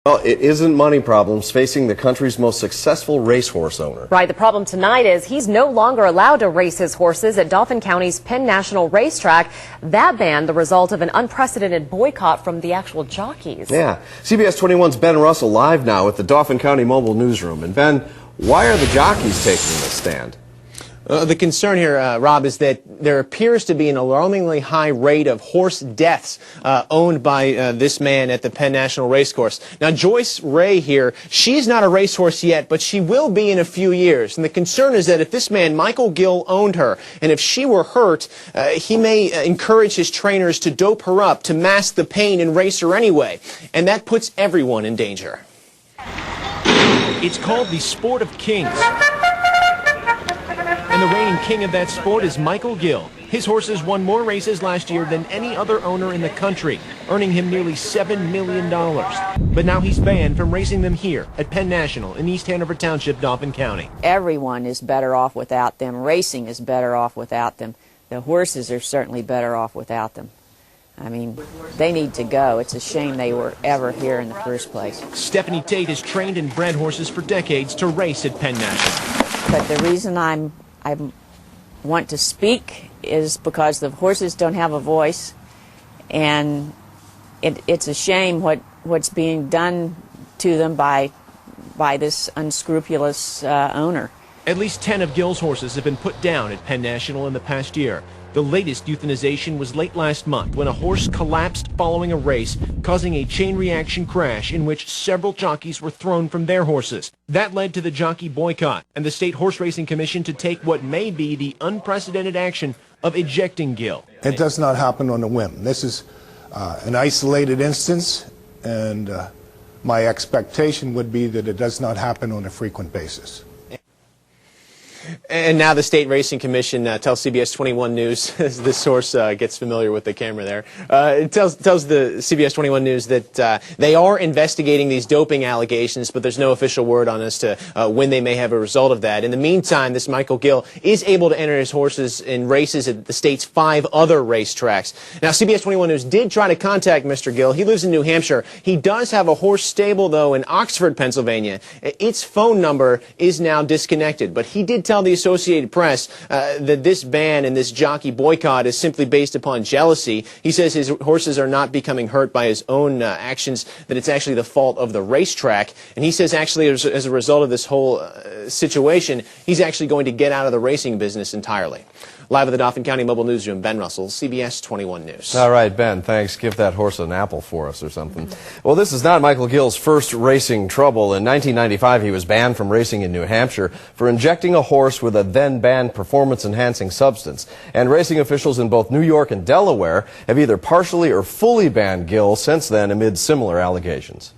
Well, it isn't money problems facing the country's most successful racehorse owner. Right. The problem tonight is he's no longer allowed to race his horses at Dauphin County's Penn National racetrack. That ban, the result of an unprecedented boycott from the actual jockeys. Yeah. CBS 21's Ben Russell live now at the Dauphin County Mobile Newsroom. And Ben, why are the jockeys taking this stand? The concern here, Rob, is that there appears to be an alarmingly high rate of horse deaths owned by this man at the Penn National Racecourse. Now, Joyce Ray here, she's not a racehorse yet, but she will be in a few years. And the concern is that if this man, Michael Gill, owned her, and if she were hurt, he may encourage his trainers to dope her up, to mask the pain and race her anyway. And that puts everyone in danger. It's called the Sport of Kings. And the reigning king of that sport is Michael Gill. His horses won more races last year than any other owner in the country, earning him nearly $7 million. But now he's banned from racing them here at Penn National in East Hanover Township, Dauphin County. Everyone is better off without them. Racing is better off without them. The horses are certainly better off without them. I mean, they need to go. It's a shame they were ever here in the first place. Stephanie Tate has trained and bred horses for decades to race at Penn National. But the reason I want to speak is because the horses don't have a voice, and it's a shame what's being done to them by this unscrupulous owner. At least 10 of Gill's horses have been put down at Penn National in the past year. The latest euthanization was late last month when a horse collapsed following a race, causing a chain reaction crash in which several jockeys were thrown from their horses. That led to the jockey boycott and the State Horse Racing Commission to take what may be the unprecedented action of ejecting Gill. It does not happen on a whim. This is an isolated instance, and my expectation would be that it does not happen on a frequent basis. And now the State Racing Commission tells CBS 21 News, as this source gets familiar with the camera there, it tells the CBS 21 News that they are investigating these doping allegations, but there's no official word on as to when they may have a result of that. In the meantime, this Michael Gill is able to enter his horses in races at the state's 5 other racetracks. Now, CBS 21 News did try to contact Mr. Gill. He lives in New Hampshire. He does have a horse stable, though, in Oxford, Pennsylvania. Its phone number is now disconnected, but he did tell the Associated Press that this ban and this jockey boycott is simply based upon jealousy. He says his horses are not becoming hurt by his own actions, that it's actually the fault of the racetrack. And he says actually as a result of this whole situation, he's actually going to get out of the racing business entirely. Live at the Dauphin County Mobile Newsroom, Ben Russell, CBS 21 News. All right, Ben, thanks. Give that horse an apple for us or something. Well, this is not Michael Gill's first racing trouble. In 1995, he was banned from racing in New Hampshire for injecting a horse with a then-banned performance-enhancing substance. And racing officials in both New York and Delaware have either partially or fully banned Gill since then amid similar allegations.